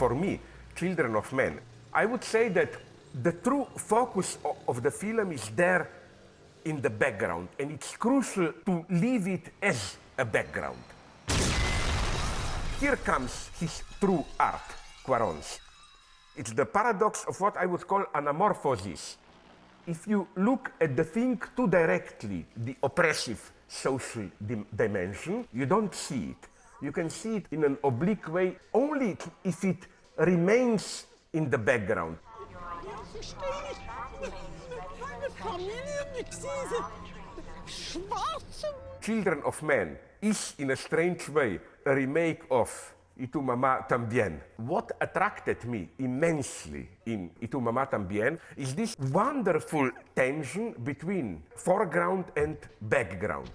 for me, Children of Men. I would say that the true focus of the film is there in the background, and it's crucial to leave it as a background. Here comes his true art, Cuarón's. It's the paradox of what I would call anamorphosis. If you look at the thing too directly, the oppressive social dimension, you don't see it. You can see it in an oblique way only if it remains in the background. Children of Men is, in a strange way, a remake of Y tu mamá también. What attracted me immensely in Y tu mamá también is this wonderful tension between foreground and background.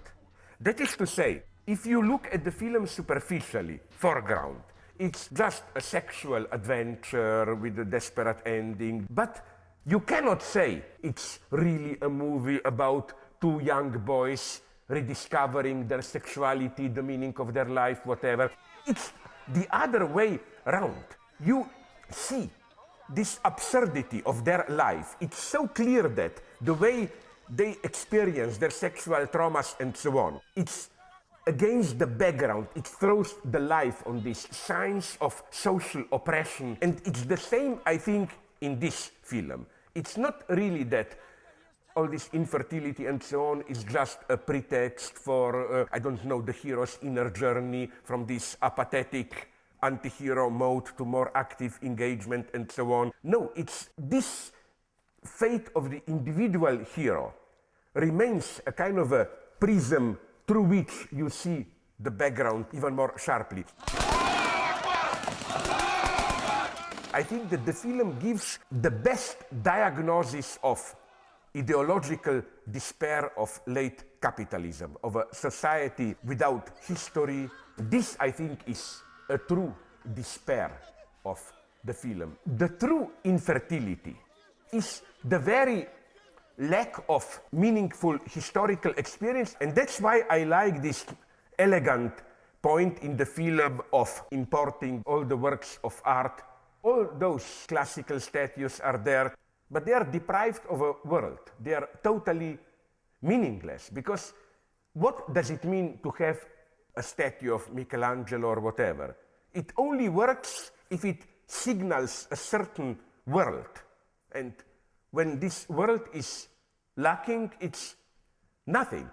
That is to say, if you look at the film superficially, foreground, it's just a sexual adventure with a desperate ending, but you cannot say it's really a movie about two young boys rediscovering their sexuality, the meaning of their life, whatever. It's the other way around. You see this absurdity of their life. It's so clear that the way they experience their sexual traumas and so on, it's against the background. It throws the light on these signs of social oppression. And it's the same, I think, in this film. It's not really that all this infertility and so on is just a pretext for, I don't know, the hero's inner journey from this apathetic anti-hero mode to more active engagement and so on. No, it's this fate of the individual hero remains a kind of a prism through which you see the background even more sharply. I think that the film gives the best diagnosis of ideological despair of late capitalism, of a society without history. This, I think, is a true despair of the film. The true infertility is the very lack of meaningful historical experience, and that's why I like this elegant point in the film of importing all the works of art. All those classical statues are there, but they are deprived of a world. They are totally meaningless, because what does it mean to have a statue of Michelangelo or whatever? It only works if it signals a certain world. And when this world is lacking, it's nothing.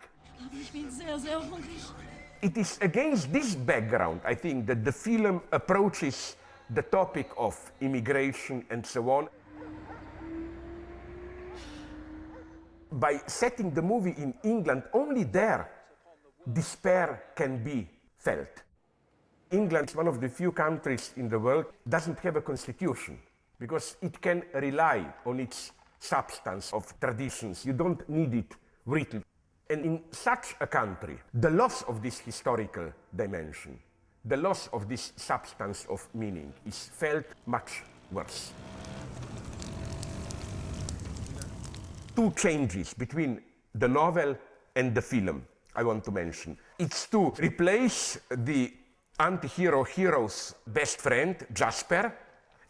It is against this background, I think, that the film approaches the topic of immigration and so on. By setting the movie in England, only there despair can be felt. England is one of the few countries in the world that doesn't have a constitution, because it can rely on its substance of traditions. You don't need it written. And in such a country, the loss of this historical dimension, the loss of this substance of meaning is felt much worse. Two changes between the novel and the film I want to mention. It's to replace the anti-hero hero's best friend, Jasper.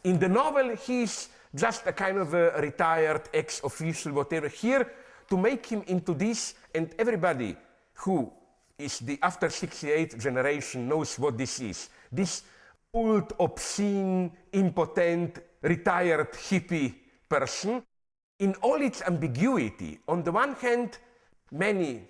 In the novel, he's just a kind of a retired ex-official, whatever. Here, to make him into this, and everybody who is the after 68 generation knows what this is. This old, obscene, impotent, retired hippie person, in all its ambiguity. On the one hand, many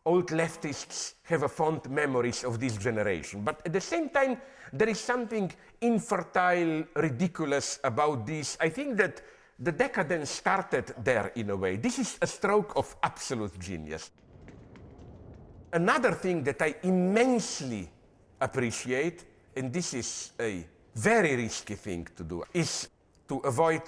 old leftists have a fond memories of this generation, but at the same time, there is something infertile, ridiculous about this. I think that the decadence started there in a way. This is a stroke of absolute genius. Another thing that I immensely appreciate, and this is a very risky thing to do, is to avoid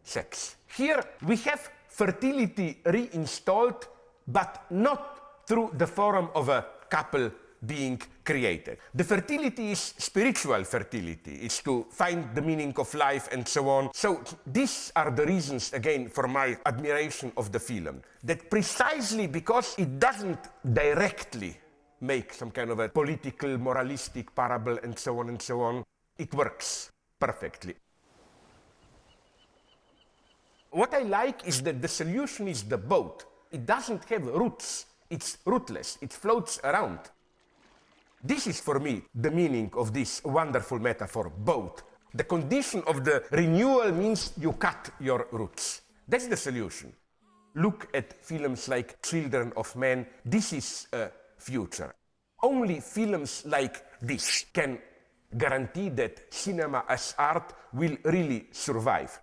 sex. Here we have fertility reinstalled, but not through the form of a couple being created. The fertility is spiritual fertility. It's to find the meaning of life and so on. So these are the reasons, again, for my admiration of the film. That precisely because it doesn't directly make some kind of a political, moralistic parable and so on, it works perfectly. What I like is that the solution is the boat. It doesn't have roots. It's rootless. It floats around. This is for me the meaning of this wonderful metaphor, boat. The condition of the renewal means you cut your roots. That's the solution. Look at films like Children of Men. This is a future. Only films like this can guarantee that cinema as art will really survive.